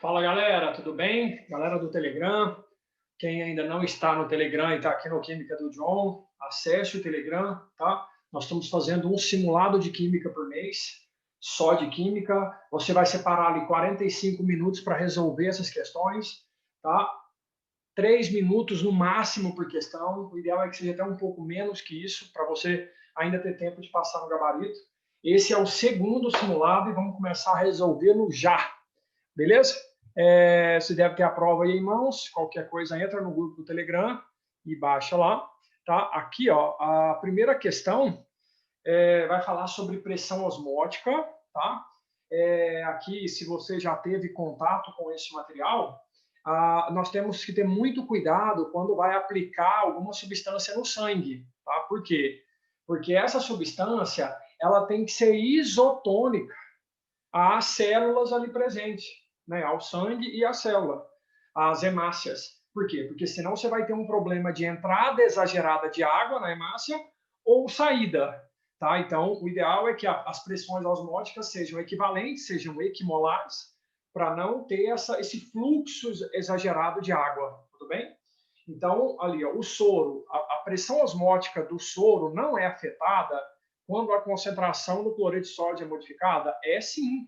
Fala galera, tudo bem? Galera do Telegram, quem ainda não está no Telegram e está aqui no Química do John, acesse o Telegram, tá? Nós estamos fazendo um simulado de química por mês, só de química. Você vai separar ali 45 minutos para resolver essas questões, tá? 3 minutos no máximo por questão. O ideal é que seja até um pouco menos que isso, para você ainda ter tempo de passar no gabarito. Esse é o segundo simulado e vamos começar a resolvê-lo já. Beleza? Você deve ter a prova aí em mãos. Qualquer coisa, entra no grupo do Telegram e baixa lá. Tá? Aqui, ó, a primeira questão vai falar sobre pressão osmótica. Tá? Aqui, se você já teve contato com esse material, nós temos que ter muito cuidado quando vai aplicar alguma substância no sangue. Tá? Por quê? Porque essa substância ela tem que ser isotônica às células ali presentes, né, ao sangue e à célula, às hemácias. Por quê? Porque senão você vai ter um problema de entrada exagerada de água na hemácia ou saída. Tá? Então, o ideal é que as pressões osmóticas sejam equivalentes, sejam equimolares, para não ter esse fluxo exagerado de água. Tudo bem? Então, ali, ó, o soro, a pressão osmótica do soro não é afetada quando a concentração do cloreto de sódio é modificada? É sim,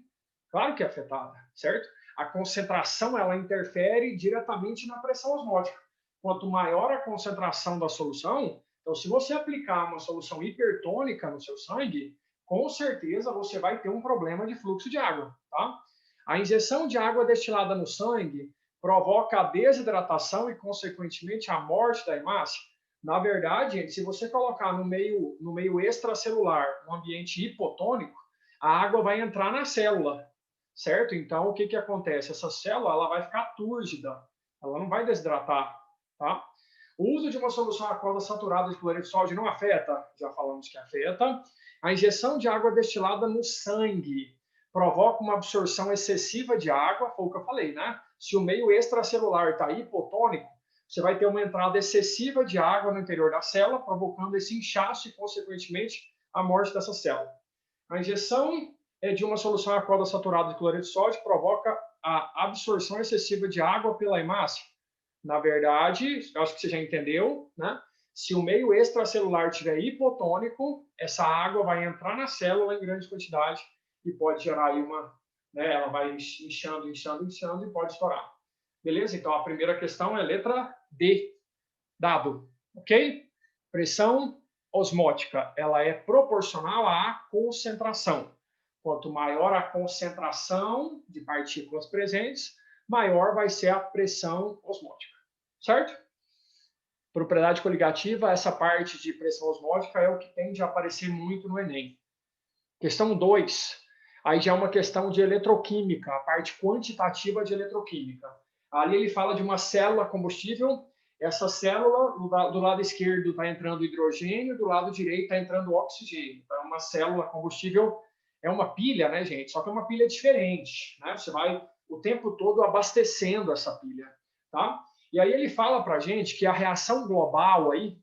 claro que é afetada, certo? A concentração ela interfere diretamente na pressão osmótica. Quanto maior a concentração da solução, então se você aplicar uma solução hipertônica no seu sangue, com certeza você vai ter um problema de fluxo de água, tá? A injeção de água destilada no sangue provoca a desidratação e, consequentemente, a morte da hemácia? Na verdade, gente, se você colocar no meio extracelular, no ambiente hipotônico, a água vai entrar na célula, certo? Então, o que, que acontece? Essa célula ela vai ficar túrgida, ela não vai desidratar, tá? O uso de uma solução aquosa saturada de cloreto de sódio não afeta? Já falamos que afeta. A injeção de água destilada no sangue provoca uma absorção excessiva de água, foi o que eu falei, né? Se o meio extracelular está hipotônico, você vai ter uma entrada excessiva de água no interior da célula, provocando esse inchaço e, consequentemente, a morte dessa célula. A injeção de uma solução aquosa saturada de cloreto de sódio provoca a absorção excessiva de água pela hemácia. Na verdade, acho que você já entendeu, né? Se o meio extracelular estiver hipotônico, essa água vai entrar na célula em grande quantidade e pode gerar aí né, ela vai inchando e pode estourar. Beleza? Então, a primeira questão é letra D. Dado, ok? Pressão osmótica, ela é proporcional à concentração. Quanto maior a concentração de partículas presentes, maior vai ser a pressão osmótica. Certo? Propriedade coligativa, essa parte de pressão osmótica é o que tende a aparecer muito no Enem. Questão 2, aí já é uma questão de eletroquímica, a parte quantitativa de eletroquímica. Ali ele fala de uma célula combustível, essa célula, do lado esquerdo está entrando hidrogênio, do lado direito está entrando oxigênio. Então, é uma célula combustível, é uma pilha, né, gente? Só que é uma pilha diferente, né? Você vai o tempo todo abastecendo essa pilha, tá? E aí ele fala para a gente que a reação global aí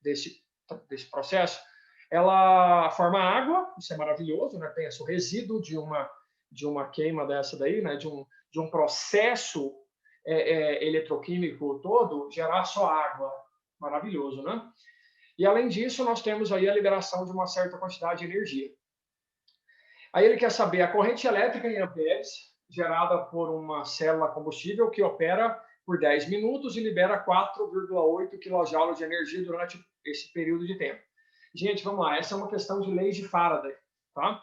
desse processo ela forma água, isso é maravilhoso, né? Tem esse resíduo de uma queima dessa daí, né? De um processo eletroquímico todo, gerar só água. Maravilhoso, né? E além disso, nós temos aí a liberação de uma certa quantidade de energia. Aí ele quer saber a corrente elétrica em amperes, gerada por uma célula combustível que opera por 10 minutos e libera 4,8 kJ de energia durante esse período de tempo. Gente, vamos lá, essa é uma questão de leis de Faraday, tá?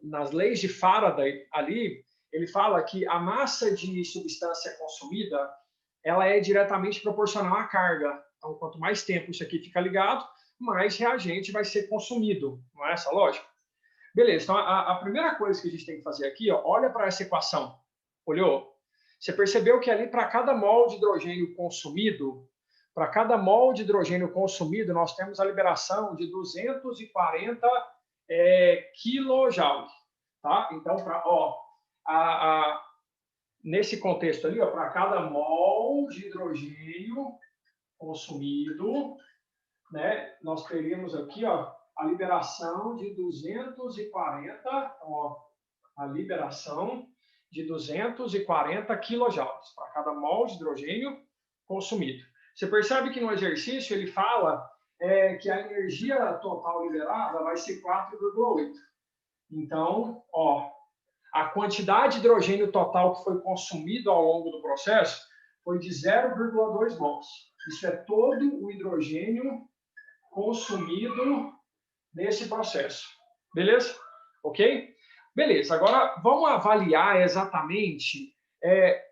Nas leis de Faraday, ali, ele fala que a massa de substância consumida, ela é diretamente proporcional à carga. Então, quanto mais tempo isso aqui fica ligado, mais reagente vai ser consumido. Não é essa a lógica? Beleza, então a primeira coisa que a gente tem que fazer aqui, ó, olha para essa equação. Olhou? Você percebeu que ali, para cada mol de hidrogênio consumido, nós temos a liberação de 240 kJ. Tá? Então, nesse contexto ali, para cada mol de hidrogênio consumido, né, nós teríamos aqui a liberação de 240, ó, a liberação de 240 quilojoules para cada mol de hidrogênio consumido. Você percebe que no exercício ele fala que a energia total liberada vai ser 4,8. Então, ó, a quantidade de hidrogênio total que foi consumido ao longo do processo foi de 0,2 mols. Isso é todo o hidrogênio consumido nesse processo. Beleza? Ok? Beleza. Agora, vamos avaliar exatamente...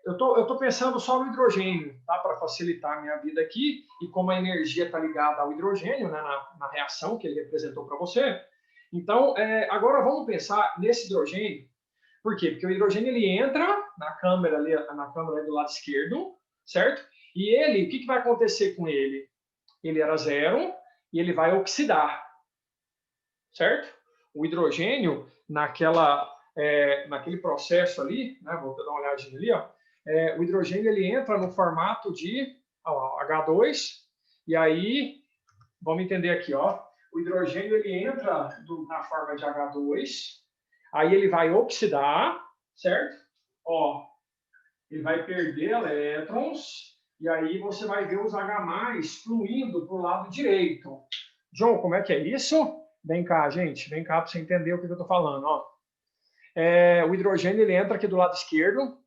eu tô pensando só no hidrogênio, tá? Para facilitar a minha vida aqui. E como a energia está ligada ao hidrogênio, né? na reação que ele representou para você. Então, agora vamos pensar nesse hidrogênio. Por quê? Porque o hidrogênio ele entra na câmara ali do lado esquerdo, certo? E ele, o que vai acontecer com ele? Ele era zero e ele vai oxidar, certo? O hidrogênio, naquele processo ali, né? Vou dar uma olhadinha ali, ó. O hidrogênio ele entra no formato de H2, e aí, vamos entender aqui, ó. O hidrogênio ele entra na forma de H2, aí ele vai oxidar, certo? Ó, ele vai perder elétrons, e aí você vai ver os H+ fluindo para o lado direito. John, como é que é isso? Vem cá, gente, vem cá para você entender o que eu estou falando. Ó. O hidrogênio ele entra aqui do lado esquerdo,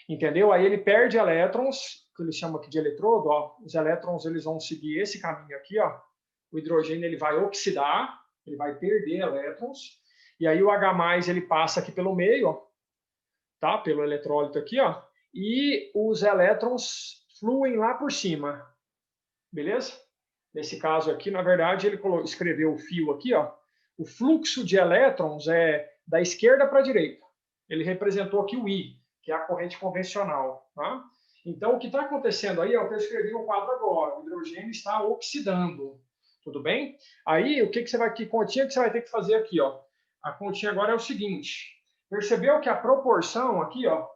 entendeu? Aí ele perde elétrons, que eles chamam aqui de eletrodo. Ó. Os elétrons eles vão seguir esse caminho aqui. Ó. O hidrogênio ele vai oxidar, ele vai perder elétrons, e aí o H+ ele passa aqui pelo meio, ó, tá? Pelo eletrólito aqui, ó, e os elétrons fluem lá por cima, beleza? Nesse caso aqui, na verdade, ele escreveu o fio aqui, ó. O fluxo de elétrons é da esquerda para a direita. Ele representou aqui o I, que é a corrente convencional, tá? Então, o que está acontecendo aí é o que eu escrevi no quadro agora. O hidrogênio está oxidando, tudo bem? Aí, que continha que você vai ter que fazer aqui, ó? A continha agora é o seguinte. Percebeu que a proporção aqui, ó,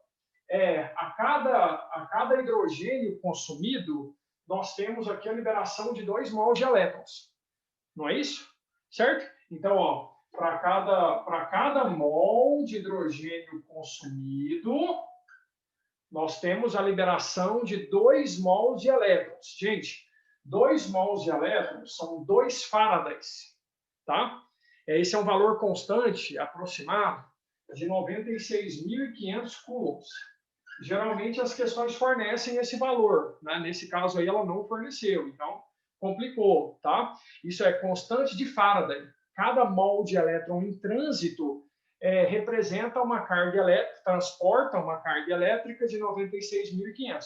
a cada hidrogênio consumido, nós temos aqui a liberação de 2 mols de elétrons. Não é isso? Certo? Então, ó, para cada mol de hidrogênio consumido, nós temos a liberação de 2 mols de elétrons. Gente, 2 mols de elétrons são 2 faradays, tá? Esse é um valor constante, aproximado, de 96.500 coulombs. Geralmente as questões fornecem esse valor, né? Nesse caso aí ela não forneceu, então complicou, tá? Isso é constante de Faraday. Cada mol de elétron em trânsito representa uma carga elétrica, transporta uma carga elétrica de 96.500.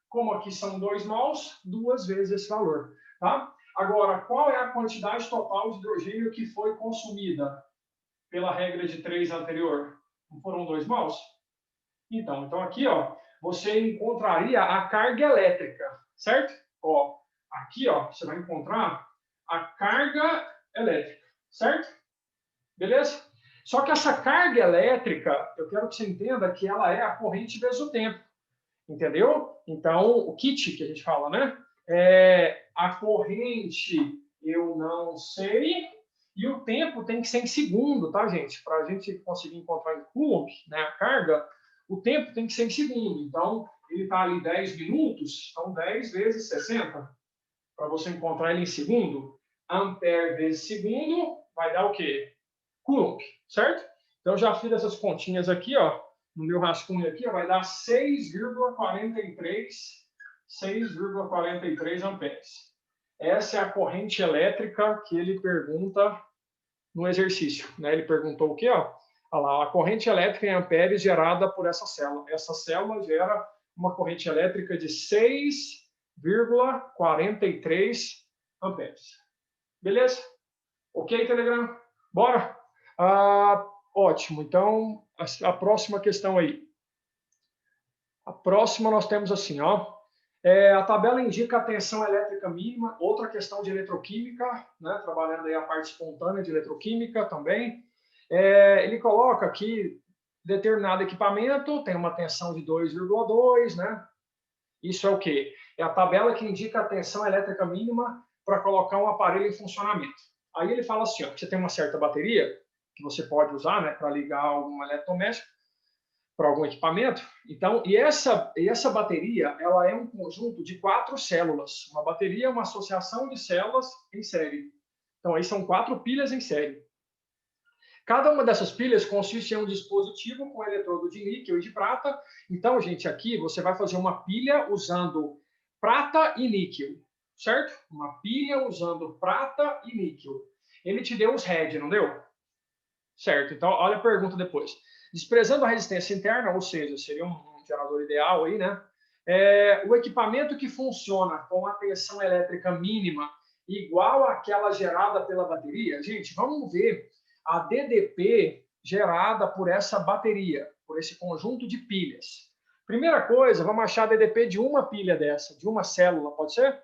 Como aqui são 2 mols, 2 vezes esse valor, tá? Agora, qual é a quantidade total de hidrogênio que foi consumida pela regra de 3 anterior? Não foram 2 mols? Então aqui, ó, você encontraria a carga elétrica, certo? Ó, aqui, ó, você vai encontrar a carga elétrica, certo? Beleza? Só que essa carga elétrica, eu quero que você entenda que ela é a corrente vezes o tempo, entendeu? Então, o kit que a gente fala, né? A corrente eu não sei, e o tempo tem que ser em segundo, tá, gente? Para a gente conseguir encontrar em coulomb, né, a carga, o tempo tem que ser em segundo. Então, ele está ali 10 minutos, então 10 vezes 60. Para você encontrar ele em segundo, ampere vezes segundo vai dar o quê? Coulomb, certo? Então, já fiz essas continhas aqui, ó, no meu rascunho aqui, ó, vai dar 6,43 amperes. Essa é a corrente elétrica que ele pergunta no exercício, né? Ele perguntou o quê, ó? Olha lá, a corrente elétrica em amperes gerada por essa célula. Essa célula gera uma corrente elétrica de 6,43 amperes. Beleza? Ok, Telegram? Bora? Ótimo. Então, a próxima questão aí. A próxima nós temos assim, ó. A tabela indica a tensão elétrica mínima, outra questão de eletroquímica, né? Trabalhando aí a parte espontânea de eletroquímica também. Ele coloca aqui determinado equipamento tem uma tensão de 2,2, né? Isso é o quê? É a tabela que indica a tensão elétrica mínima para colocar um aparelho em funcionamento. Aí ele fala assim, ó, que você tem uma certa bateria que você pode usar, né, para ligar algum eletrodoméstico, para algum equipamento. Então, e essa bateria, ela é um conjunto de 4 células. Uma bateria é uma associação de células em série. Então, aí são 4 pilhas em série. Cada uma dessas pilhas consiste em um dispositivo com eletrodo de níquel e de prata. Então, gente, aqui você vai fazer uma pilha usando prata e níquel, certo? Uma pilha usando prata e níquel. Ele te deu os RED, não deu? Certo, então olha a pergunta depois. Desprezando a resistência interna, ou seja, seria um gerador ideal aí, né? O equipamento que funciona com a tensão elétrica mínima igual àquela gerada pela bateria, gente, vamos ver a DDP gerada por essa bateria, por esse conjunto de pilhas. Primeira coisa, vamos achar a DDP de uma pilha dessa, de uma célula, pode ser?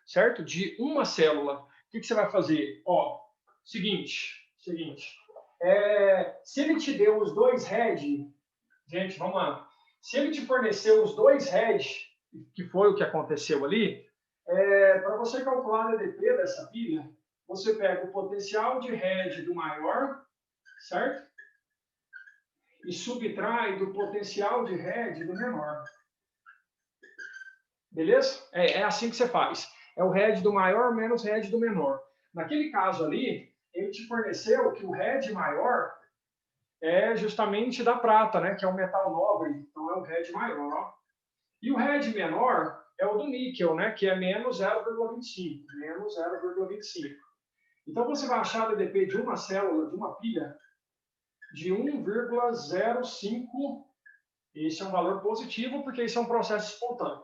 Certo? De uma célula. O que você vai fazer? Ó, seguinte. Se ele te deu os 2 RED, gente, vamos lá. Se ele te forneceu os 2 RED, que foi o que aconteceu ali, para você calcular a DDP dessa pilha, você pega o potencial de RED do maior, certo? E subtrai do potencial de RED do menor. Beleza? É assim que você faz. É o RED do maior menos RED do menor. Naquele caso ali, ele te forneceu que o RED maior é justamente da prata, né, que é um metal nobre, então é o RED maior. E o RED menor é o do níquel, né, que é menos 0,25. Menos 0,25. Então você vai achar a DDP de uma célula, de uma pilha, de 1,05. Esse é um valor positivo, porque isso é um processo espontâneo.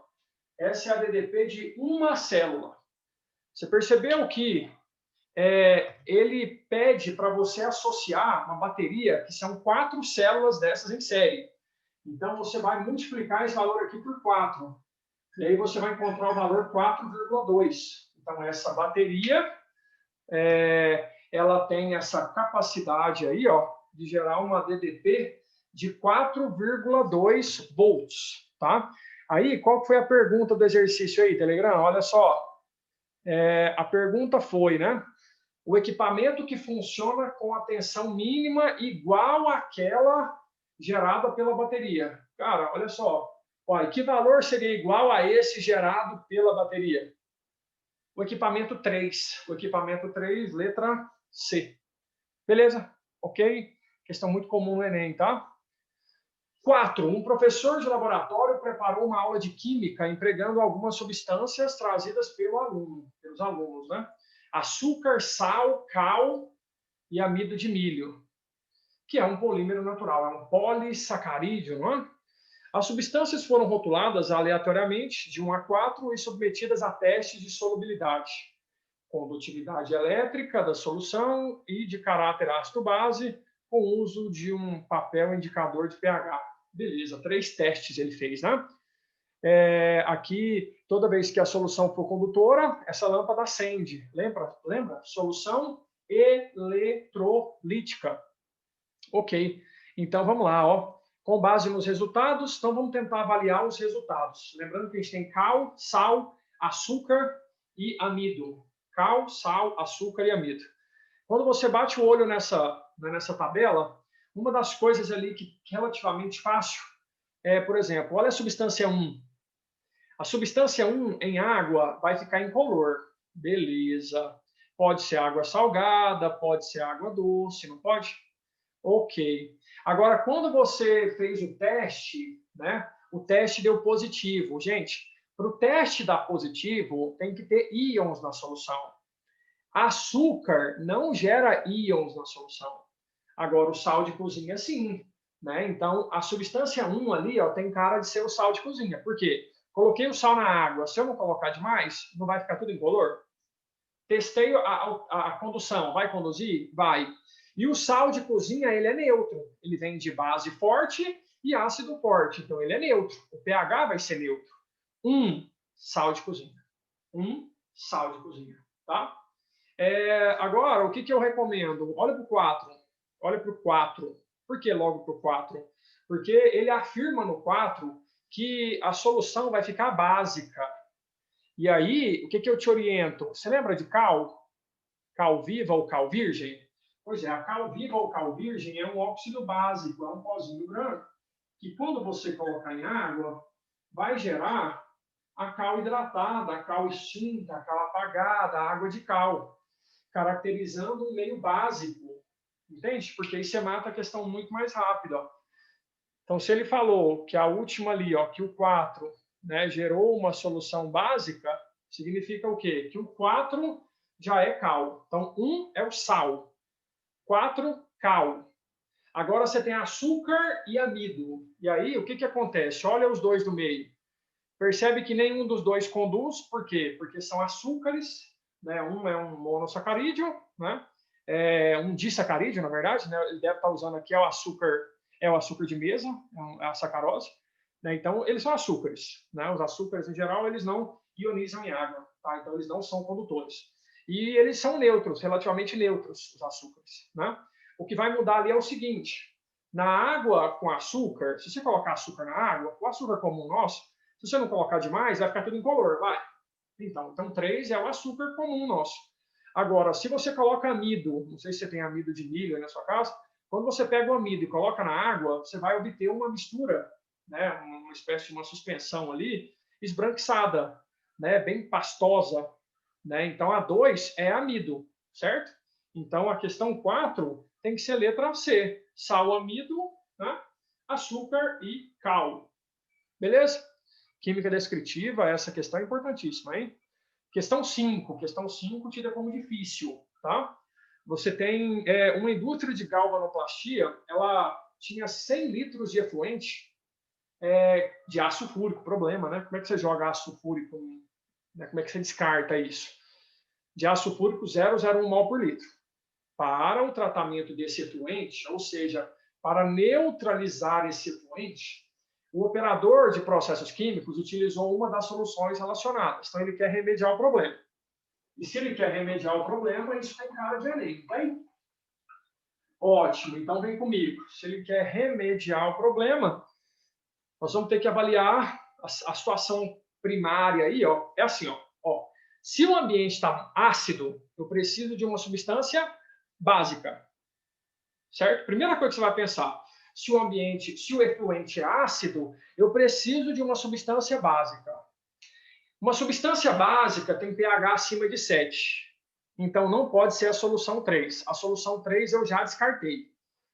Essa é a DDP de uma célula. Você percebeu que ele pede para você associar uma bateria, que são 4 células dessas em série. Então, você vai multiplicar esse valor aqui por 4. E aí você vai encontrar o valor 4,2. Então, essa bateria, ela tem essa capacidade aí, ó, de gerar uma DDP de 4,2 volts, tá? Aí, qual foi a pergunta do exercício aí, Telegram? Olha só. A pergunta foi, né? O equipamento que funciona com a tensão mínima igual àquela gerada pela bateria. Cara, olha só. Olha, que valor seria igual a esse gerado pela bateria? O equipamento 3. O equipamento 3, letra C. Beleza? Ok? Questão muito comum no Enem, tá? 4. Um professor de laboratório preparou uma aula de química empregando algumas substâncias trazidas pelos alunos, né? Açúcar, sal, cal e amido de milho, que é um polímero natural, é um polissacarídeo, não é? As substâncias foram rotuladas aleatoriamente, de 1 a 4, e submetidas a testes de solubilidade, condutividade elétrica da solução e de caráter ácido-base, com o uso de um papel indicador de pH. Beleza, 3 testes ele fez, né? Aqui, toda vez que a solução for condutora, essa lâmpada acende. Lembra? Solução eletrolítica. Ok. Então, vamos lá. Ó. Com base nos resultados, então vamos tentar avaliar os resultados. Lembrando que a gente tem cal, sal, açúcar e amido. Cal, sal, açúcar e amido. Quando você bate o olho nessa tabela, uma das coisas ali que é relativamente fácil por exemplo, olha a substância 1. A substância 1 em água vai ficar incolor. Beleza. Pode ser água salgada, pode ser água doce, não pode? Ok. Agora, quando você fez o teste, né? O teste deu positivo. Gente, para o teste dar positivo, tem que ter íons na solução. Açúcar não gera íons na solução. Agora, o sal de cozinha, sim. Né? Então, a substância 1 ali ó, tem cara de ser o sal de cozinha. Por quê? Coloquei o sal na água. Se eu não colocar demais, não vai ficar tudo incolor? Testei a condução. Vai conduzir? Vai. E o sal de cozinha, ele é neutro. Ele vem de base forte e ácido forte. Então, ele é neutro. O pH vai ser neutro. Sal de cozinha. Sal de cozinha. Tá? Agora, o que eu recomendo? Olha para o 4. Olha para o 4. Por que logo para o 4? Porque ele afirma no 4 que a solução vai ficar básica. E aí, o que eu te oriento? Você lembra de cal? Cal viva ou cal virgem? Pois é, a cal viva ou cal virgem é um óxido básico, é um pozinho branco, que quando você colocar em água, vai gerar a cal hidratada, a cal extinta, a cal apagada, a água de cal, caracterizando um meio básico, entende? Porque aí você mata a questão muito mais rápido. Ó. Então, se ele falou que a última ali, ó, que o 4, né, gerou uma solução básica, significa o quê? Que o 4 já é cal. Então, 1 é o sal, 4, cal. Agora você tem açúcar e amido. E aí, o que, que acontece? Olha os dois do meio. Percebe que nenhum dos dois conduz, por quê? Porque são açúcares, né? Um é um monossacarídeo, né? Um disacarídeo, na verdade, né? Ele deve estar usando aqui o açúcar de mesa, é a sacarose, né? Então, eles são açúcares, né? Os açúcares, em geral, eles não ionizam em água, tá? Então, eles não são condutores. E eles são neutros, relativamente neutros, os açúcares, né? O que vai mudar ali é o seguinte, na água com açúcar, se você colocar açúcar na água, o açúcar comum nosso, se você não colocar demais, vai ficar tudo incolor, vai. Então 3 é o açúcar comum nosso. Agora, se você coloca amido, não sei se você tem amido de milho aí na sua casa, quando você pega o amido e coloca na água, você vai obter uma mistura, né, uma espécie de uma suspensão ali, esbranquiçada, né, bem pastosa. Né? Então, a 2 é amido, certo? Então, a questão 4 tem que ser letra C. Sal, amido, né? Açúcar e cal. Beleza? Química descritiva, essa questão é importantíssima, hein? Questão 5. Questão 5 tida como difícil, tá? Você tem uma indústria de galvanoplastia, ela tinha 100 litros de efluente de ácido fúrico. Problema, né? Como é que você joga ácido fúrico? Né? Como é que você descarta isso? De ácido fúrico 0,01 mol por litro. Para o tratamento desse efluente, ou seja, para neutralizar esse efluente, o operador de processos químicos utilizou uma das soluções relacionadas. Então, ele quer remediar o problema. E se ele quer remediar o problema, isso tem cara de Enem, tem? Ótimo, então vem comigo. Se ele quer remediar o problema, nós vamos ter que avaliar a situação primária aí, ó. É assim, ó. Se o ambiente está ácido, eu preciso de uma substância básica, certo? Primeira coisa que você vai pensar, se o efluente é ácido, eu preciso de uma substância básica. Uma substância básica tem pH acima de 7. Então, não pode ser a solução 3. A solução 3 eu já descartei.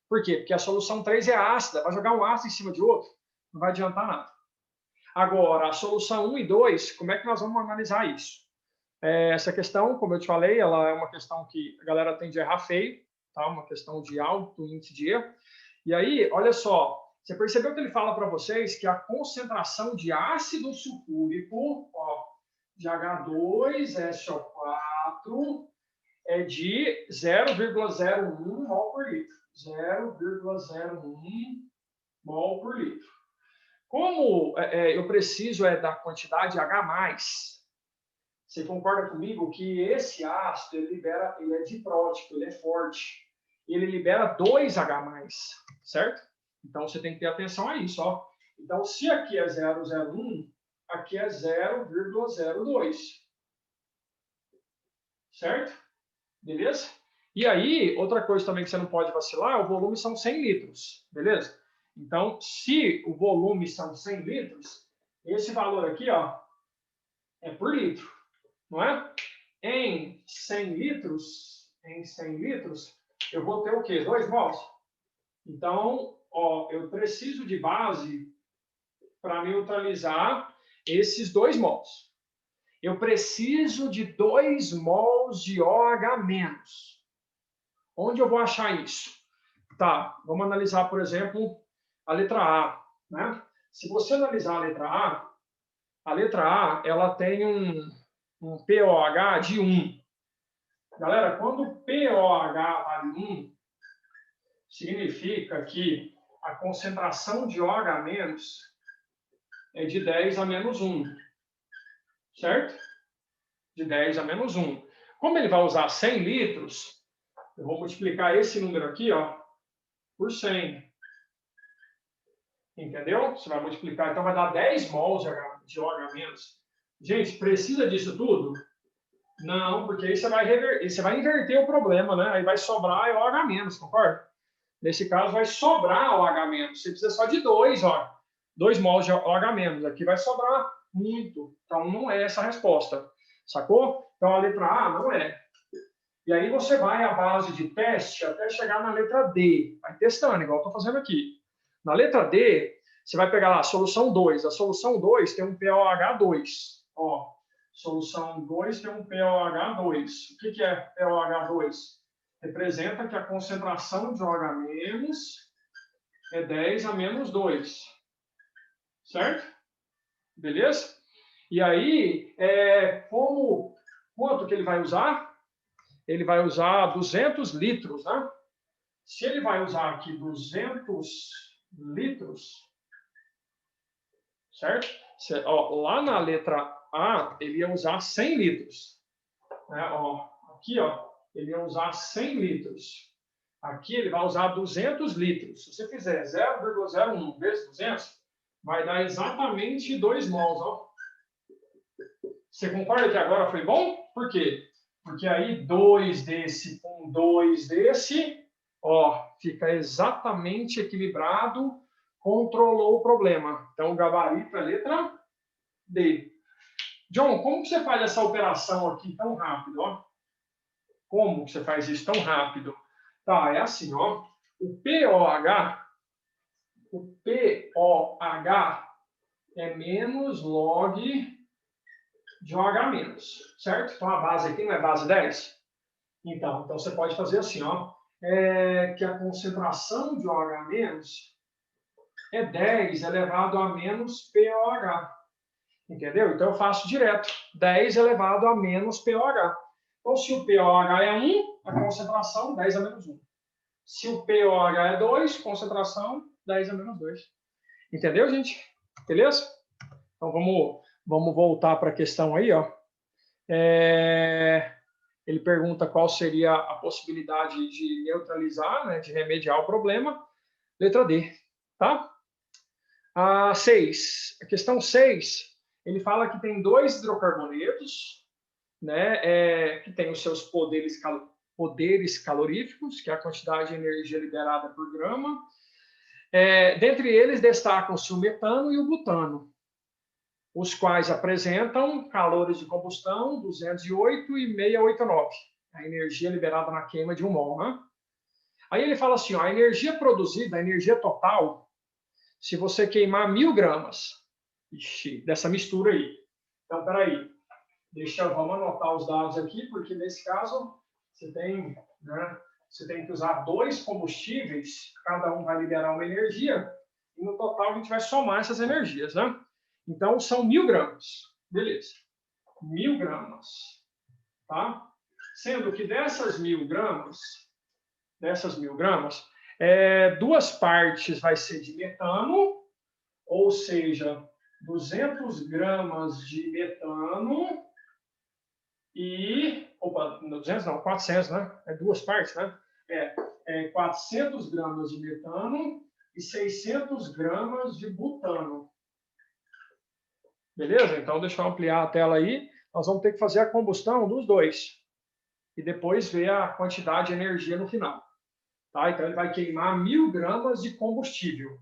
Por quê? Porque a solução 3 é ácida. Vai jogar um ácido em cima de outro? Não vai adiantar nada. Agora, a solução 1 e 2, como é que nós vamos analisar isso? Essa questão, como eu te falei, ela é uma questão que a galera tende a errar feio, tá? Uma questão de alto índice de erro. E aí, olha só, você percebeu que ele fala para vocês que a concentração de ácido sulfúrico, ó, de H2SO4 é de 0,01 mol por litro. 0,01 mol por litro. Como eu preciso da quantidade H+, você concorda comigo que esse ácido ele é diprótico, ele é forte. Ele libera 2H+, certo? Então você tem que ter atenção a isso, ó. Então se aqui é 0,01, aqui é 0,02. Certo? Beleza? E aí, outra coisa também que você não pode vacilar, o volume são 100 litros, beleza? Então, se o volume são 100 litros, esse valor aqui, ó, é por litro, não é? Em 100 litros, eu vou ter o quê? 2 mols. Então, ó, eu preciso de base para neutralizar esses 2 mols. Eu preciso de 2 mols de OH-. Onde eu vou achar isso? Tá, vamos analisar, por exemplo, a letra A. Né? Se você analisar a letra A ela tem um POH de 1. Galera, quando o POH vale 1, significa que a concentração de OH- é de 10 a menos 1. Certo? De 10 a menos 1. Como ele vai usar 100 litros, eu vou multiplicar esse número aqui, ó, por 100. Entendeu? Você vai multiplicar, então vai dar 10 mols de OH-. Gente, precisa disso tudo? Não, porque aí você vai inverter o problema, né? Aí vai sobrar OH-, concorda? Nesse caso, vai sobrar OH-. Você precisa só de 2, ó. 2 mols de OH-. Aqui vai sobrar muito. Então, não é essa a resposta. Sacou? Então, a letra A não é. E aí você vai à base de teste até chegar na letra D. Vai testando, igual eu estou fazendo aqui. Na letra D, você vai pegar lá a solução 2. A solução 2 tem um POH2. Ó, solução 2 tem um POH2. O que é POH2? Representa que a concentração de OH- é 10 a menos 2. Certo? Beleza? E aí, quanto que ele vai usar? Ele vai usar 200 litros, né? Se ele vai usar aqui 200 litros, certo? Ó, lá na letra A, ele ia usar 100 litros. Né? Ó, aqui, ó, ele ia usar 100 litros. Aqui ele vai usar 200 litros. Se você fizer 0,01 vezes 200, vai dar exatamente 2 mols. Ó. Você concorda que agora foi bom? Por quê? Porque aí 2 desse com 2 desse, ó, fica exatamente equilibrado, controlou o problema. Então, o gabarito é letra D. John, como que você faz essa operação aqui tão rápido? Ó? Como que você faz isso tão rápido? Tá, é assim, ó. O POH é menos log de OH-, certo? Então, a base aqui não é base 10? Então você pode fazer assim, ó, que a concentração de OH- é 10 elevado a menos POH. Entendeu? Então, eu faço direto. 10 elevado a menos POH. Então, se o POH é 1, a concentração 10 a menos 1. Se o POH é 2, concentração 10 a menos 2. Entendeu, gente? Beleza? Então, vamos voltar para a questão aí, ó. Ele pergunta qual seria a possibilidade de neutralizar, né, de remediar o problema. Letra D, tá? A 6. A questão 6, ele fala que tem 2 hidrocarbonetos, né, que tem os seus poderes caloríficos, que é a quantidade de energia liberada por grama. Dentre eles, destacam-se o metano e o butano, os quais apresentam calores de combustão 208,689, a energia liberada na queima de 1 mol. Né? Aí ele fala assim, ó, a energia produzida, a energia total, se você queimar 1.000 gramas dessa mistura aí. Então, peraí, vamos anotar os dados aqui, porque nesse caso você tem que usar 2 combustíveis, cada um vai liberar uma energia, e no total a gente vai somar essas energias, né? Então, são 1.000 gramas. Beleza. 1.000 gramas. Tá? Sendo que dessas 1.000 gramas, 2 partes vai ser de metano, ou seja, 200 gramas de metano e... Opa, 200 não, 400, né? 2 partes, né? 400 gramas de metano e 600 gramas de butano. Beleza? Então, deixa eu ampliar a tela aí. Nós vamos ter que fazer a combustão dos 2. E depois ver a quantidade de energia no final. Tá? Então, ele vai queimar 1.000 gramas de combustível.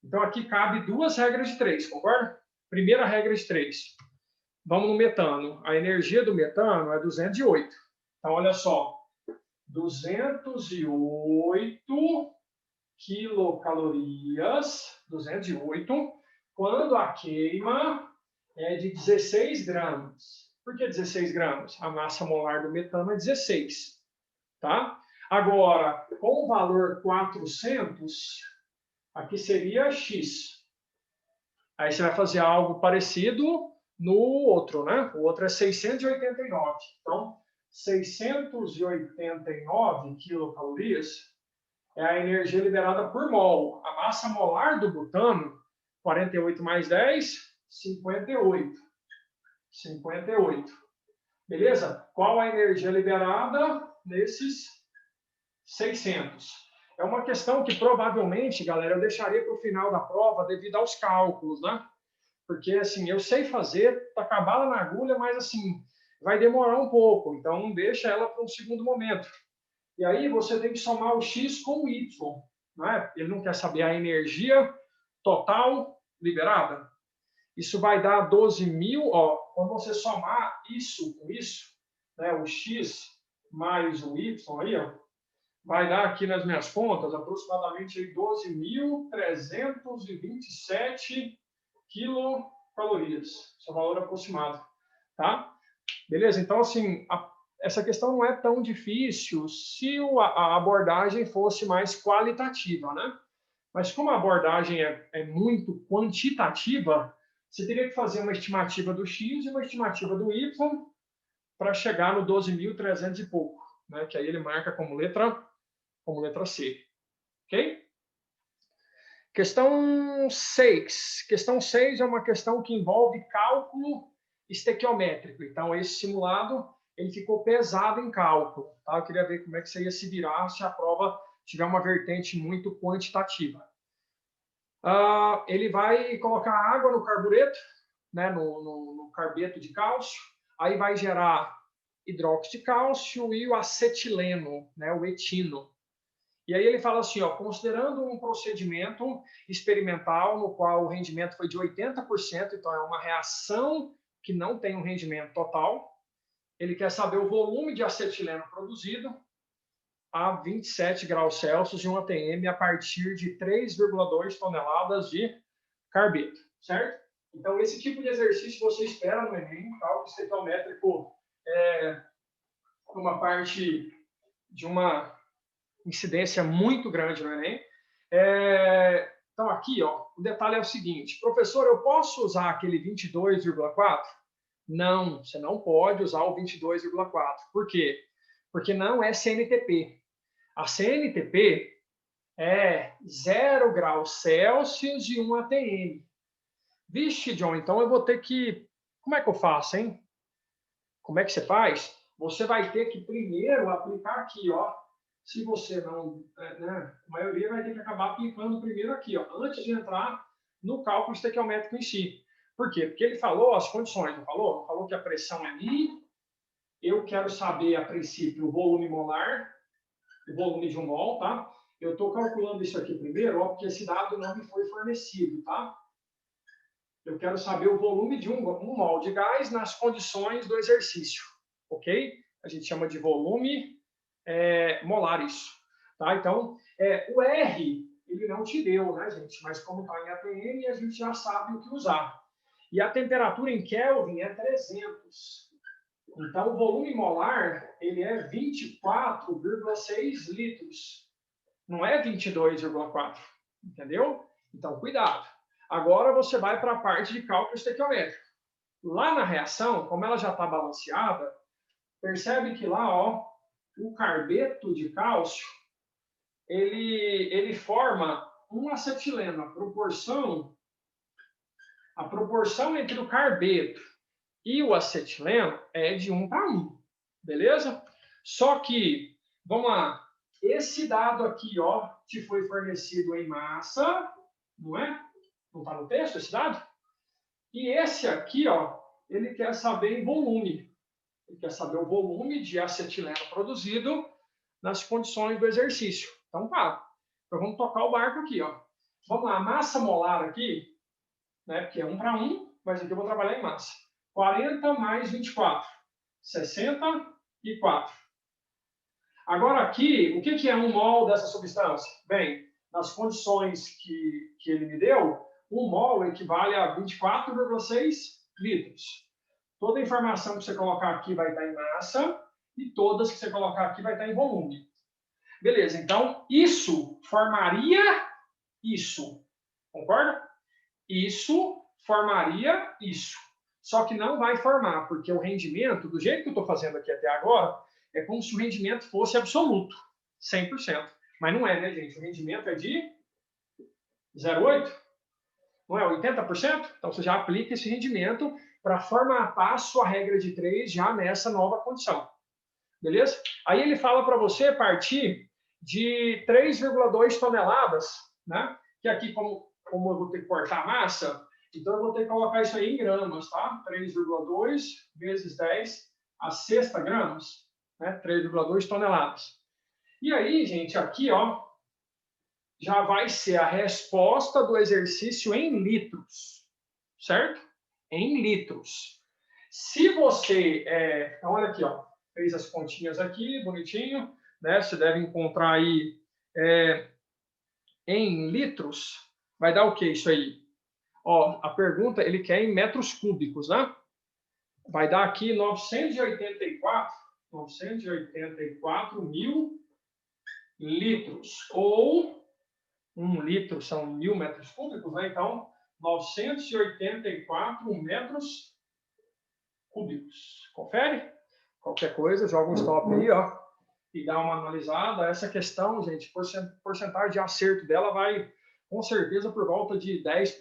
Então, aqui cabe 2 regras de 3, concorda? Primeira regra de 3. Vamos no metano. A energia do metano é 208. Então, olha só. 208 quilocalorias, 208, quando a queima é de 16 gramas. Por que 16 gramas? A massa molar do metano é 16. Tá? Agora, com o valor 400, aqui seria X. Aí você vai fazer algo parecido no outro, né? O outro é 689. Então, 689 quilocalorias é a energia liberada por mol. A massa molar do butano, 48 mais 10, 58. 58. Beleza? Qual a energia liberada nesses 600? É uma questão que provavelmente, galera, eu deixaria para o final da prova devido aos cálculos, né? Porque, assim, eu sei fazer, tá acabada na agulha, mas, assim, vai demorar um pouco, então deixa ela para um segundo momento. E aí você tem que somar o X com o Y, né? Ele não quer saber a energia total liberada. Isso vai dar 12.000, ó, quando você somar isso com isso, né, o X mais o Y aí, ó, vai dar aqui nas minhas contas aproximadamente 12.327 quilocalorias. Esse é o valor aproximado, tá? Beleza? Então, assim, essa questão não é tão difícil se a abordagem fosse mais qualitativa, né? Mas como a abordagem é muito quantitativa, você teria que fazer uma estimativa do X e uma estimativa do Y para chegar no 12.300 e pouco, né? Que aí ele marca como letra C. Ok? Questão 6. Questão 6 é uma questão que envolve cálculo estequiométrico. Então, esse simulado ele ficou pesado em cálculo. Tá? Eu queria ver como é que você ia se virar se a prova tiver uma vertente muito quantitativa. Ele vai colocar água no carbureto, né, no carbeto de cálcio, aí vai gerar hidróxido de cálcio e o acetileno, né, o etino. E aí ele fala assim, ó, considerando um procedimento experimental no qual o rendimento foi de 80%, então é uma reação que não tem um rendimento total, ele quer saber o volume de acetileno produzido a 27 graus Celsius e um ATM a partir de 3,2 toneladas de carbeto, certo? Então, esse tipo de exercício você espera no Enem, cálculo estequiométrico é uma parte de uma incidência muito grande no Enem. Então, aqui, ó, o detalhe é o seguinte, professor, eu posso usar aquele 22,4? Não, você não pode usar o 22,4. Por quê? Porque não é CNTP. A CNTP é 0 graus Celsius e 1 ATM. Vixe, John, então eu vou ter que... Como é que eu faço, hein? Como é que você faz? Você vai ter que primeiro aplicar aqui, ó. Se você não... né, a maioria vai ter que acabar aplicando primeiro aqui, ó, antes de entrar no cálculo estequiométrico em si. Por quê? Porque ele falou as condições, não falou? Não falou que a pressão é μ. Eu quero saber, a princípio, o volume molar, o volume de 1 mol, tá? Eu estou calculando isso aqui primeiro, ó, porque esse dado não me foi fornecido, tá? Eu quero saber o volume de 1 mol de gás nas condições do exercício, ok? A gente chama de volume molar isso, tá? Então, o R, ele não te deu, né, gente? Mas como está em ATM, a gente já sabe o que usar. E a temperatura em Kelvin é 300. Então, o volume molar, ele é 24,6 litros. Não é 22,4, entendeu? Então, cuidado. Agora você vai para a parte de cálculo estequiométrico. Lá na reação, como ela já está balanceada, percebe que lá, ó, o carbeto de cálcio, ele forma um acetileno. A proporção entre o carbeto e o acetileno é de 1 para 1, beleza? Só que, vamos lá, esse dado aqui, ó, te foi fornecido em massa, não é? Não está no texto esse dado? E esse aqui, ó, ele quer saber em volume. Ele quer saber o volume de acetileno produzido nas condições do exercício. Então, tá. Então, vamos tocar o barco aqui, ó. Vamos lá, a massa molar aqui, né, porque é 1 para 1, mas aqui eu vou trabalhar em massa. 40 mais 24, 64. Agora aqui, o que é 1 mol dessa substância? Bem, nas condições que ele me deu, 1 mol equivale a 24,6 litros. Toda a informação que você colocar aqui vai estar em massa e todas que você colocar aqui vai estar em volume. Beleza, então isso formaria isso. Concorda? Isso formaria isso. Só que não vai formar, porque o rendimento, do jeito que eu estou fazendo aqui até agora, é como se o rendimento fosse absoluto, 100%. Mas não é, né, gente? O rendimento é de 0,8%, não é 80%? Então você já aplica esse rendimento para formatar a sua regra de 3 já nessa nova condição. Beleza? Aí ele fala para você partir de 3,2 toneladas, né? Que aqui, como eu vou ter que cortar a massa, então eu vou ter que colocar isso aí em gramas, tá? 3,2 vezes 10 a sexta gramas, né? 3,2 toneladas. E aí, gente, aqui, ó, já vai ser a resposta do exercício em litros, certo? Em litros. Se você, então olha aqui, ó, fez as continhas aqui, bonitinho, né? Você deve encontrar aí em litros, vai dar o que isso aí? Ó, a pergunta, ele quer em metros cúbicos, né? Vai dar aqui 984 mil litros, ou 1 litro são 1.000 metros cúbicos, né? Então, 984 metros cúbicos. Confere? Qualquer coisa, joga um stop aí, ó, e dá uma analisada. Essa questão, gente, porcentagem de acerto dela vai, com certeza, por volta de 10%,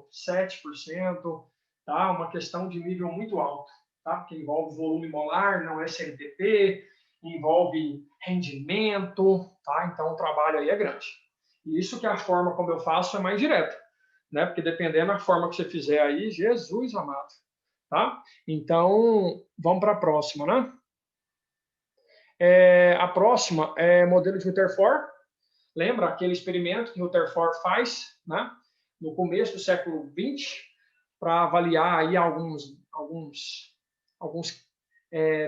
7%, tá? Uma questão de nível muito alto, tá? Que envolve volume molar, não é SNTP, envolve rendimento, tá? Então, o trabalho aí é grande. E isso que a forma como eu faço é mais direta, né? Porque dependendo da forma que você fizer aí, Jesus amado, tá? Então, vamos para a próxima, né? A próxima é modelo de Rutherford. Lembra aquele experimento que Rutherford faz, né? No começo do século XX, para avaliar aí alguns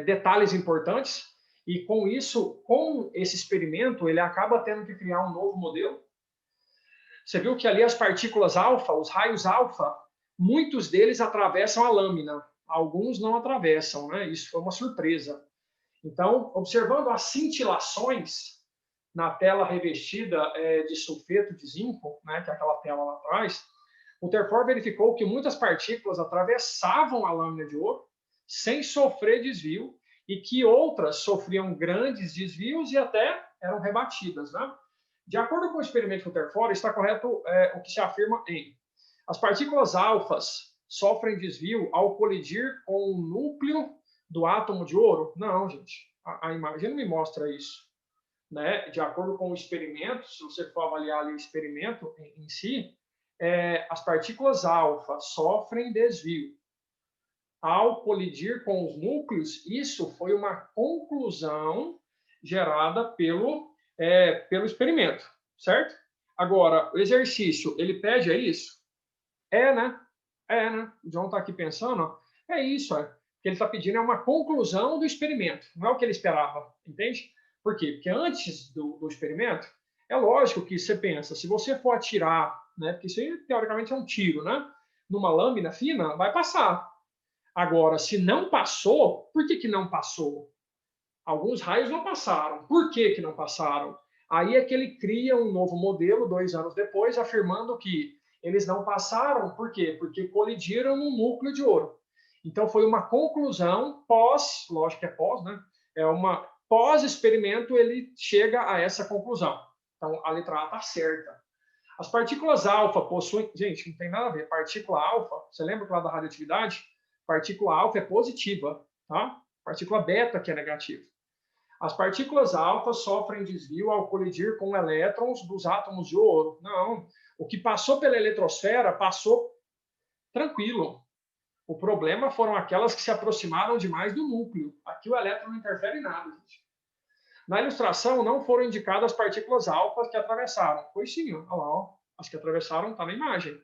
detalhes importantes. E com isso, com esse experimento, ele acaba tendo que criar um novo modelo. Você viu que ali as partículas alfa, os raios alfa, muitos deles atravessam a lâmina, alguns não atravessam, né? Isso foi uma surpresa. Então, observando as cintilações na tela revestida de sulfeto de zinco, né, que é aquela tela lá atrás, o Rutherford verificou que muitas partículas atravessavam a lâmina de ouro sem sofrer desvio e que outras sofriam grandes desvios e até eram rebatidas, né? De acordo com o experimento de Rutherford, está correto o que se afirma em: as partículas alfas sofrem desvio ao colidir com o núcleo do átomo de ouro? Não, gente. A imagem não me mostra isso. Né? De acordo com o experimento, se você for avaliar ali o experimento em si, as partículas alfa sofrem desvio ao colidir com os núcleos. Isso foi uma conclusão gerada pelo experimento, certo? Agora, o exercício, ele pede isso? Né? Né? O John está aqui pensando, ó, é isso, ó. O que ele está pedindo é uma conclusão do experimento, não é o que ele esperava, entende? Por quê? Porque antes do experimento, é lógico que você pensa, se você for atirar, né, porque isso aí, teoricamente, é um tiro, né? Numa lâmina fina, vai passar. Agora, se não passou, por que não passou? Alguns raios não passaram. Por que não passaram? Aí é que ele cria um novo modelo, 2 anos depois, afirmando que eles não passaram, por quê? Porque colidiram no núcleo de ouro. Então, foi uma conclusão lógico que é pós, né? É uma pós-experimento, ele chega a essa conclusão. Então, a letra A está certa. As partículas alfa possuem... Gente, não tem nada a ver. Partícula alfa, você lembra lá da radioatividade? Partícula alfa é positiva, tá? Partícula beta que é negativa. As partículas alfa sofrem desvio ao colidir com elétrons dos átomos de ouro. Não, o que passou pela eletrosfera passou tranquilo. O problema foram aquelas que se aproximaram demais do núcleo. Aqui o elétron não interfere em nada, gente. Na ilustração não foram indicadas as partículas alfa que atravessaram. Pois sim, olha lá, ó. As que atravessaram está na imagem.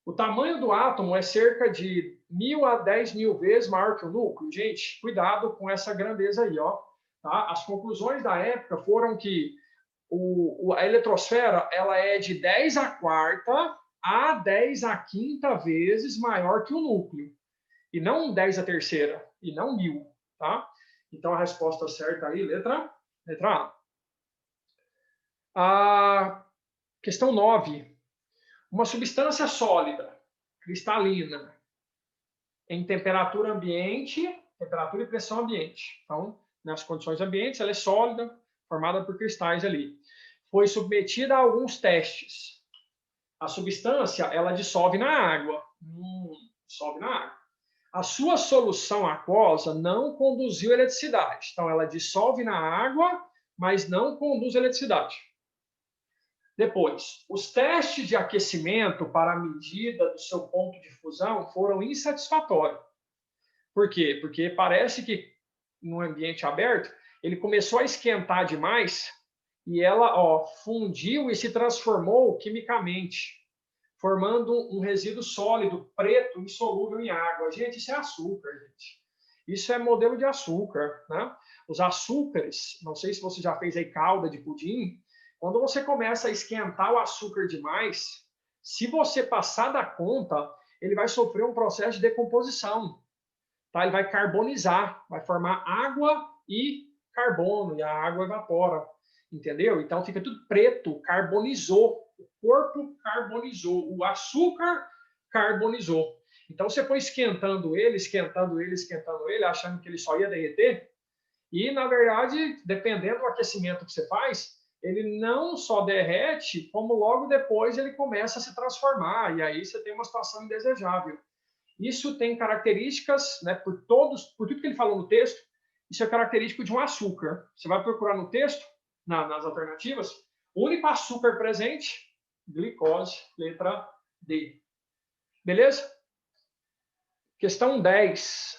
O tamanho do átomo é cerca de 1.000 a 10.000 vezes maior que o núcleo. Gente, cuidado com essa grandeza aí, ó. Tá? As conclusões da época foram que a eletrosfera ela é de 10 a quarta a 10 a quinta vezes maior que o núcleo. E não 10 a terceira, e não 1.000. Tá? Então, a resposta certa aí, letra A. A questão 9. Uma substância sólida, cristalina, em temperatura ambiente, temperatura e pressão ambiente. Então, nas condições ambientes, ela é sólida, formada por cristais ali. Foi submetida a alguns testes. A substância, ela dissolve na água. Dissolve na água. A sua solução aquosa não conduziu eletricidade. Então, ela dissolve na água, mas não conduz eletricidade. Depois, os testes de aquecimento para a medida do seu ponto de fusão foram insatisfatórios. Por quê? Porque parece que no ambiente aberto, ele começou a esquentar demais e ela, ó, fundiu e se transformou quimicamente, formando um resíduo sólido, preto, insolúvel em água. Gente, isso é açúcar, gente. Isso é modelo de açúcar, né? Os açúcares, não sei se você já fez aí calda de pudim, quando você começa a esquentar o açúcar demais, se você passar da conta, ele vai sofrer um processo de decomposição, tá? Ele vai carbonizar, vai formar água e carbono, e a água evapora, entendeu? Então fica tudo preto, carbonizou, o corpo carbonizou, o açúcar carbonizou. Então você foi esquentando ele, esquentando ele, esquentando ele, achando que ele só ia derreter, e na verdade, dependendo do aquecimento que você faz, ele não só derrete, como logo depois ele começa a se transformar, e aí você tem uma situação indesejável. Isso tem características, né, por tudo que ele falou no texto, isso é característico de um açúcar. Você vai procurar no texto, nas alternativas, o único açúcar presente, glicose, letra D. Beleza? Questão 10.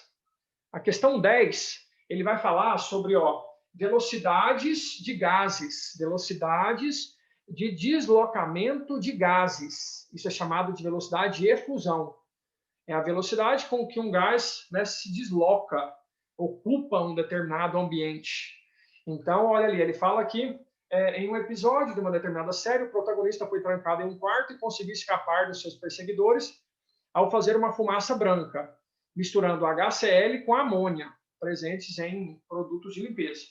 A questão 10, ele vai falar sobre, ó, velocidades de gases, velocidades de deslocamento de gases. Isso é chamado de velocidade de efusão. É a velocidade com que um gás, né, se desloca, ocupa um determinado ambiente. Então, olha ali, ele fala que em um episódio de uma determinada série, o protagonista foi trancado em um quarto e conseguiu escapar dos seus perseguidores ao fazer uma fumaça branca, misturando HCl com amônia, presentes em produtos de limpeza.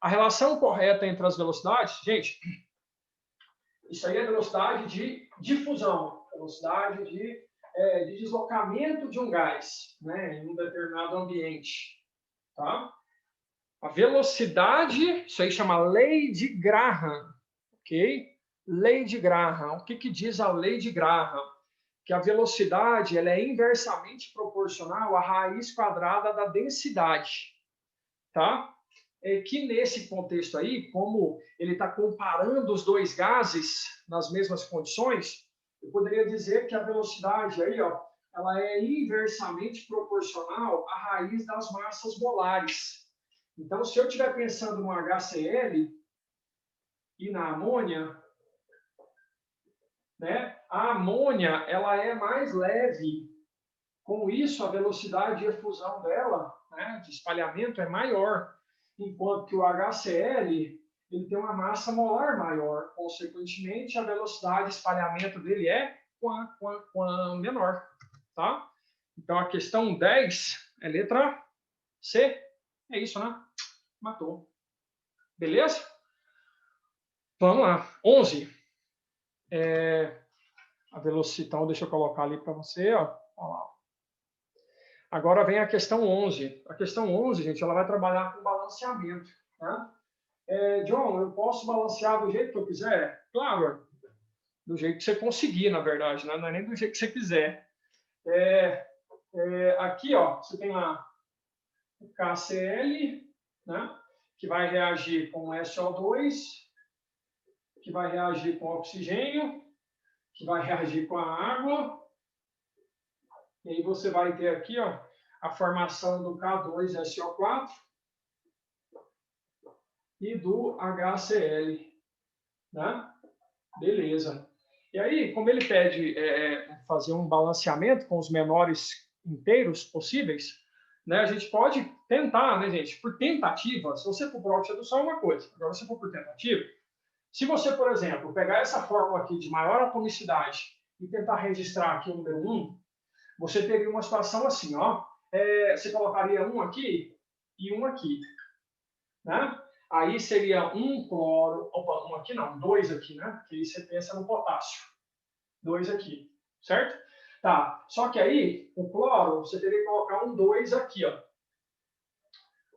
A relação correta entre as velocidades, gente, isso aí é velocidade de difusão, velocidade de deslocamento de um gás, né, em um determinado ambiente. Tá? A velocidade, isso aí chama lei de Graham, ok? Lei de Graham. O que diz a lei de Graham? Que a velocidade ela é inversamente proporcional à raiz quadrada da densidade, tá? Que nesse contexto aí, como ele está comparando os dois gases nas mesmas condições, eu poderia dizer que a velocidade aí, ó, ela é inversamente proporcional à raiz das massas molares. Então, se eu estiver pensando no HCl e na amônia, né, a amônia ela é mais leve. Com isso, a velocidade de efusão dela, né, de espalhamento, é maior, enquanto que o HCl ele tem uma massa molar maior. Consequentemente, a velocidade de espalhamento dele é com a menor. Tá? Então, a questão 10 é letra C. É isso, né? Matou. Beleza? Vamos lá. 11. A velocidade, então, deixa eu colocar ali para você. Ó. Olha lá. Agora vem a questão 11. A questão 11, gente, ela vai trabalhar com balanceamento. Tá? John, eu posso balancear do jeito que eu quiser? Claro, do jeito que você conseguir, na verdade, né? Não é nem do jeito que você quiser. Aqui, ó, você tem lá o KCl, né? Que vai reagir com o SO2, que vai reagir com o oxigênio, que vai reagir com a água. E aí você vai ter aqui, ó, a formação do K2SO4 e do HCl, né? Beleza. E aí, como ele pede fazer um balanceamento com os menores inteiros possíveis, né, a gente pode tentar, né, gente, por tentativa, se você for por autodedução é uma coisa, agora se for por tentativa, se você, por exemplo, pegar essa fórmula aqui de maior atomicidade e tentar registrar aqui o número 1, você teria uma situação assim, ó, você colocaria um aqui e um aqui, né? Aí seria um cloro, opa, um aqui não, dois aqui, né? Porque aí você pensa no potássio. Dois aqui, certo? Tá, só que aí, o cloro, você teria que colocar um 2 aqui, ó.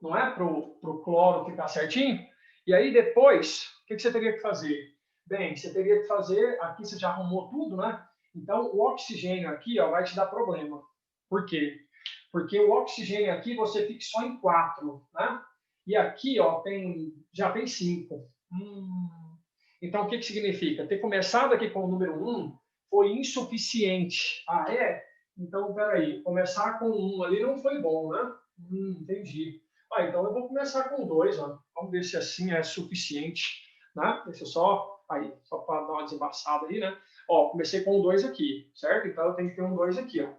Não é? Pro cloro ficar certinho. E aí, depois, o que você teria que fazer? Bem, você teria que fazer, aqui você já arrumou tudo, né? Então, o oxigênio aqui, ó, vai te dar problema. Por quê? Porque o oxigênio aqui você fixou em 4, né? E aqui, ó, já tem 5. Então, o que significa? Ter começado aqui com o número 1 foi insuficiente. Ah, é? Então, peraí, começar com 1 ali não foi bom, né? Entendi. Então eu vou começar com 2, ó. Vamos ver se assim é suficiente, né? Deixa eu só, só para dar uma desembaçada aí, né? Ó, comecei com 2 aqui, certo? Então eu tenho que ter um 2 aqui, ó.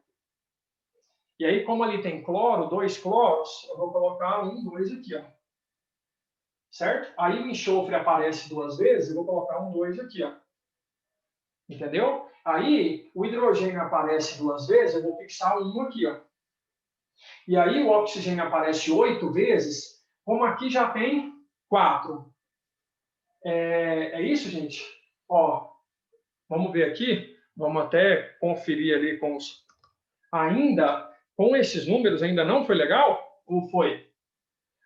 E aí, como ali tem cloro, 2 cloros, eu vou colocar um 2 aqui, ó. Certo? Aí o enxofre aparece 2 vezes, eu vou colocar um 2 aqui, ó. Entendeu? Aí o hidrogênio aparece 2 vezes, eu vou fixar um aqui, ó. E aí o oxigênio aparece 8 vezes, como aqui já tem 4. É isso, gente? Ó, vamos ver aqui, vamos até conferir ali com os... Ainda, com esses números, ainda não foi legal? Ou foi?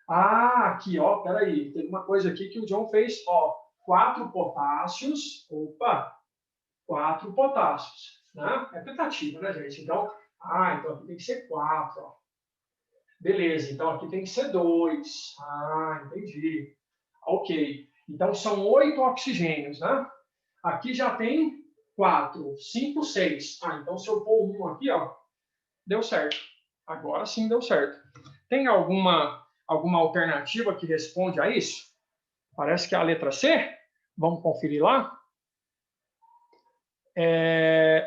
Ah, aqui, ó, peraí, tem uma coisa aqui que o John fez, ó, 4 potássios, opa, 4 potássios, né? É tentativa, né, gente? Então, então aqui tem que ser 4, ó. Beleza, então aqui tem que ser 2. Entendi. Ok. Então são 8 oxigênios, né? Aqui já tem 4, 5, 6. Então se eu pôr um aqui, ó, deu certo. Agora sim deu certo. Tem alguma alternativa que responde a isso? Parece que é a letra C. Vamos conferir lá?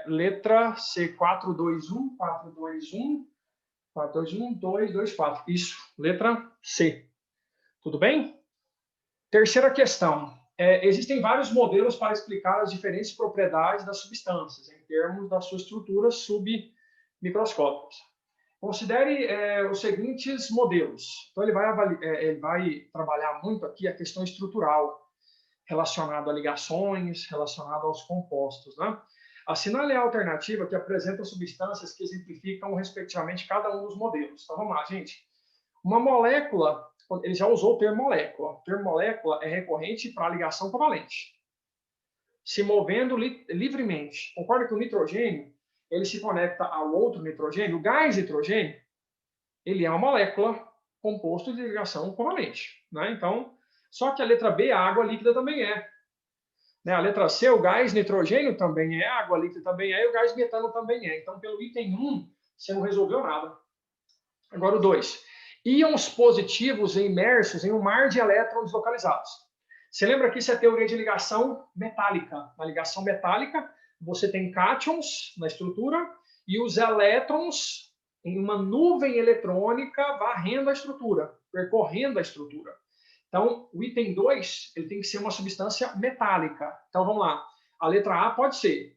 Letra C, 4, 2, 1, 4, 2, 1, 4, 2, 1, 2, 2, 4. Isso, letra C. Tudo bem? Terceira questão. Existem vários modelos para explicar as diferentes propriedades das substâncias, em termos da sua estrutura submicroscópica. Considere os seguintes modelos. Então, ele vai trabalhar muito aqui a questão estrutural, relacionada a ligações, relacionada aos compostos, né? Assinale a alternativa que apresenta substâncias que exemplificam, respectivamente, cada um dos modelos. Então, vamos lá, gente. Uma molécula, ele já usou o termo molécula. O termo molécula é recorrente para a ligação covalente, se movendo livremente. Concorda que o nitrogênio, ele se conecta ao outro nitrogênio, o gás nitrogênio, ele é uma molécula composto de ligação covalente, né? Então, só que a letra B, a água líquida também é. Né? A letra C, o gás nitrogênio também é, a água líquida também é, e o gás metano também é. Então, pelo item 1, você não resolveu nada. Agora o 2. Íons positivos imersos em um mar de elétrons localizados. Você lembra que isso é teoria de ligação metálica. Na ligação metálica, você tem cátions na estrutura e os elétrons em uma nuvem eletrônica varrendo a estrutura, percorrendo a estrutura. Então, o item 2, ele tem que ser uma substância metálica. Então, vamos lá. A letra A pode ser.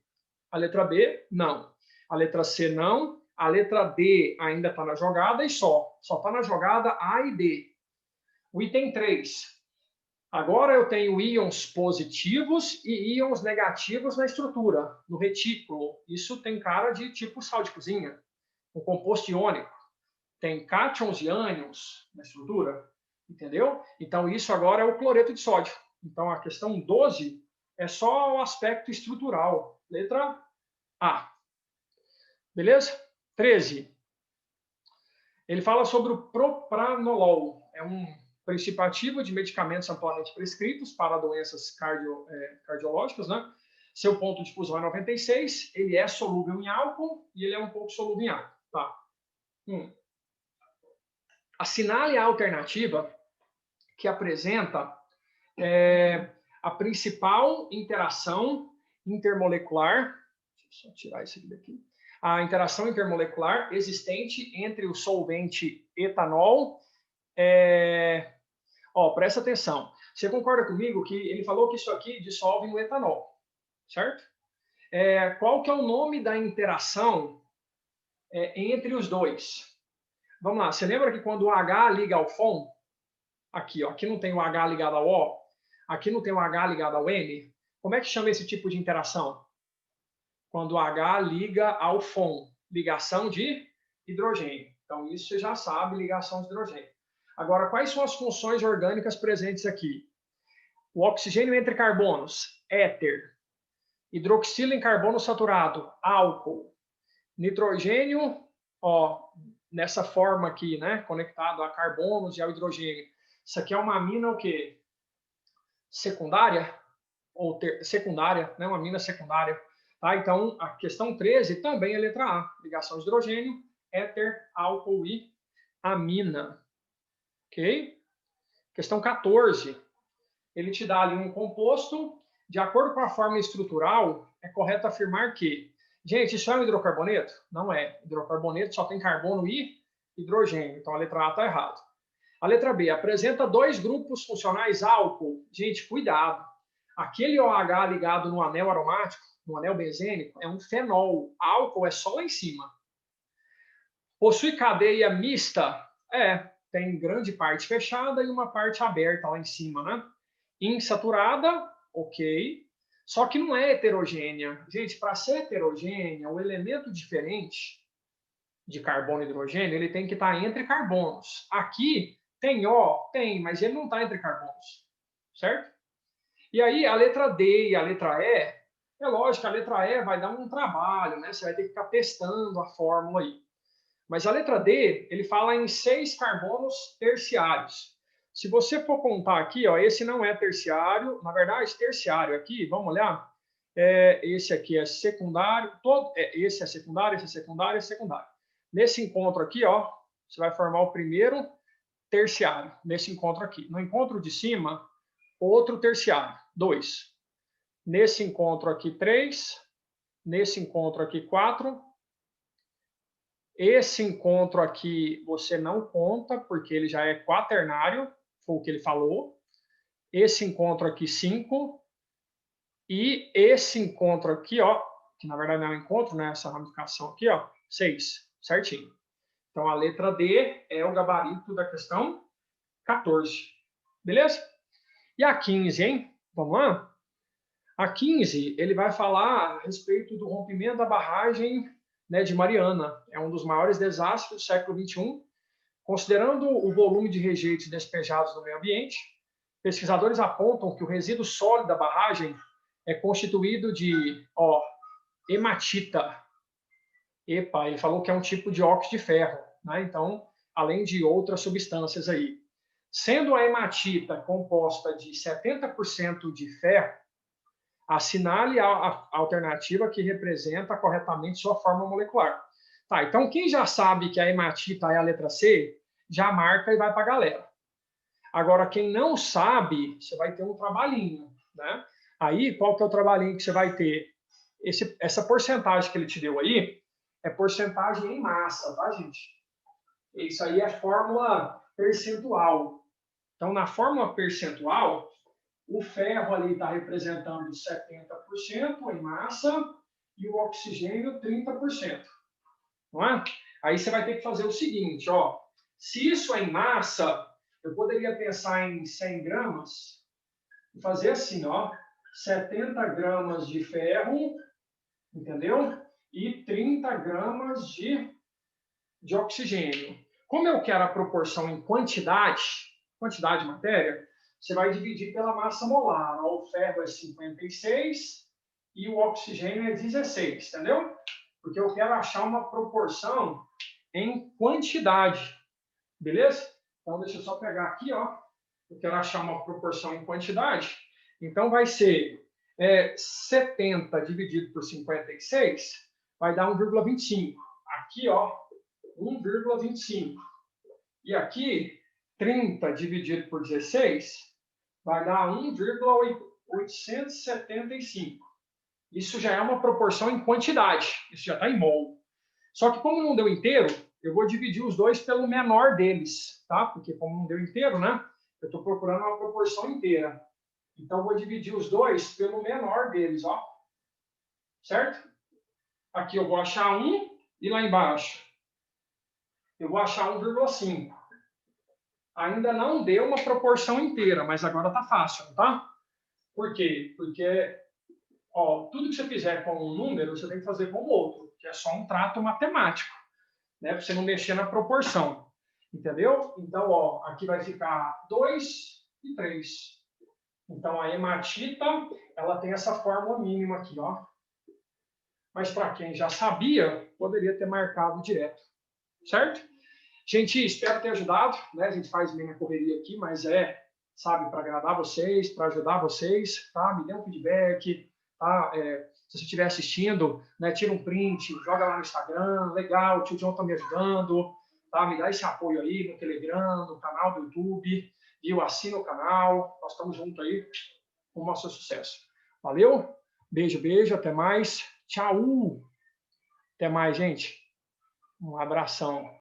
A letra B, não. A letra C, não. A letra D ainda está na jogada e só. Só está na jogada A e D. O item 3. Agora eu tenho íons positivos e íons negativos na estrutura, no retículo. Isso tem cara de tipo sal de cozinha. Um composto iônico. Tem cátions e ânions na estrutura. Entendeu? Então, isso agora é o cloreto de sódio. Então, a questão 12 é só o aspecto estrutural. Letra A. Beleza? 13. Ele fala sobre o propranolol. É um princípio ativo de medicamentos amplamente prescritos para doenças cardiológicas, né? Seu ponto de fusão é 96. Ele é solúvel em álcool e ele é um pouco solúvel em água. Tá. Assinale a alternativa que apresenta a principal interação intermolecular. Deixa eu só tirar isso aqui daqui. A interação intermolecular existente entre o solvente etanol. Presta atenção. Você concorda comigo que ele falou que isso aqui dissolve no etanol, certo? Qual que é o nome da interação entre os dois? Vamos lá. Você lembra que quando o H liga ao FON, aqui não tem o H ligado ao O, aqui não tem o H ligado ao N, como é que chama esse tipo de interação? Quando o H liga ao FON, ligação de hidrogênio. Então, isso você já sabe, ligação de hidrogênio. Agora, quais são as funções orgânicas presentes aqui? O oxigênio entre carbonos, éter. Hidroxila em carbono saturado, álcool. Nitrogênio, nessa forma aqui, né, conectado a carbonos e ao hidrogênio. Isso aqui é uma amina o quê? Secundária? Secundária, né, uma amina secundária. Tá? Então, a questão 13 também é letra A. Ligação de hidrogênio, éter, álcool e amina. Ok? Questão 14. Ele te dá ali um composto. De acordo com a forma estrutural, é correto afirmar que... Gente, isso é um hidrocarboneto? Não é. Hidrocarboneto só tem carbono e hidrogênio. Então, a letra A está errada. A letra B, apresenta 2 grupos funcionais álcool. Gente, cuidado. Aquele OH ligado no anel aromático, no anel benzênico, é um fenol. Álcool é só lá em cima. Possui cadeia mista? Tem grande parte fechada e uma parte aberta lá em cima, né? Insaturada, ok. Só que não é heterogênea. Gente, para ser heterogênea, o elemento diferente de carbono e hidrogênio, ele tem que estar entre carbonos. Aqui tem O, tem, mas ele não está entre carbonos, certo? E aí a letra D e a letra E, é lógico, a letra E vai dar um trabalho, né? Você vai ter que ficar testando a fórmula aí. Mas a letra D, ele fala em 6 carbonos terciários. Se você for contar aqui, ó, esse não é terciário, na verdade, terciário aqui, vamos olhar, esse aqui é secundário, esse é secundário, esse é secundário, esse é secundário. Nesse encontro aqui, ó, você vai formar o primeiro terciário, nesse encontro aqui. No encontro de cima, outro terciário, 2. Nesse encontro aqui, 3. Nesse encontro aqui, 4. Esse encontro aqui você não conta, porque ele já é quaternário, foi o que ele falou. Esse encontro aqui, 5. E esse encontro aqui, ó, que na verdade não é um encontro, né? Essa ramificação aqui, ó, 6, certinho. Então, a letra D é o gabarito da questão 14. Beleza? E a 15, hein? Vamos lá? A 15, ele vai falar a respeito do rompimento da barragem, né, de Mariana. É um dos maiores desastres do século XXI. Considerando o volume de rejeitos despejados no meio ambiente, pesquisadores apontam que o resíduo sólido da barragem é constituído de hematita. Epa, ele falou que é um tipo de óxido de ferro, né? Então, além de outras substâncias aí. Sendo a hematita composta de 70% de ferro, assinale a alternativa que representa corretamente sua forma molecular. Tá, então quem já sabe que a hematita é a letra C, já marca e vai para a galera. Agora, quem não sabe, você vai ter um trabalhinho, né? Aí, qual que é o trabalhinho que você vai ter? Essa porcentagem que ele te deu aí é porcentagem em massa, tá, gente? Isso aí é fórmula percentual. Então, na fórmula percentual, o ferro ali está representando 70% em massa e o oxigênio 30%. Não é? Aí você vai ter que fazer o seguinte, ó. Se isso é em massa, eu poderia pensar em 100 gramas e fazer assim, ó. 70 gramas de ferro, entendeu? E 30 gramas de oxigênio. Como eu quero a proporção em quantidade de matéria, você vai dividir pela massa molar. O ferro é 56 e o oxigênio é 16, entendeu? Porque eu quero achar uma proporção em quantidade, beleza? Então, deixa eu só pegar aqui, ó. Eu quero achar uma proporção em quantidade. Então, vai ser 70 dividido por 56, vai dar 1,25. Aqui, ó, 1,25. E aqui, 30 dividido por 16, vai dar 1,875. Isso já é uma proporção em quantidade. Isso já está em mol. Só que como não deu inteiro, eu vou dividir os dois pelo menor deles, tá? Porque como não deu inteiro, né? Eu estou procurando uma proporção inteira. Então, eu vou dividir os dois pelo menor deles, ó. Certo? Aqui eu vou achar 1 e lá embaixo eu vou achar 1,5. Ainda não deu uma proporção inteira, mas agora tá fácil, tá? Por quê? Porque tudo que você fizer com um número, você tem que fazer com o outro, que é só um trato matemático, né? Para você não mexer na proporção. Entendeu? Então, aqui vai ficar 2 e 3. Então, a hematita, ela tem essa fórmula mínima aqui, ó. Mas para quem já sabia, poderia ter marcado direto. Certo? Gente, espero ter ajudado, né? A gente faz meio na correria aqui, mas sabe, para agradar vocês, para ajudar vocês, tá? Me dê um feedback, tá? Se você estiver assistindo, né, tira um print, joga lá no Instagram, legal, o tio John está me ajudando, tá? Me dá esse apoio aí no Telegram, no canal do YouTube, viu? Assina o canal, nós estamos juntos aí com o nosso sucesso. Valeu? Beijo, beijo, até mais. Tchau! Até mais, gente. Um abração.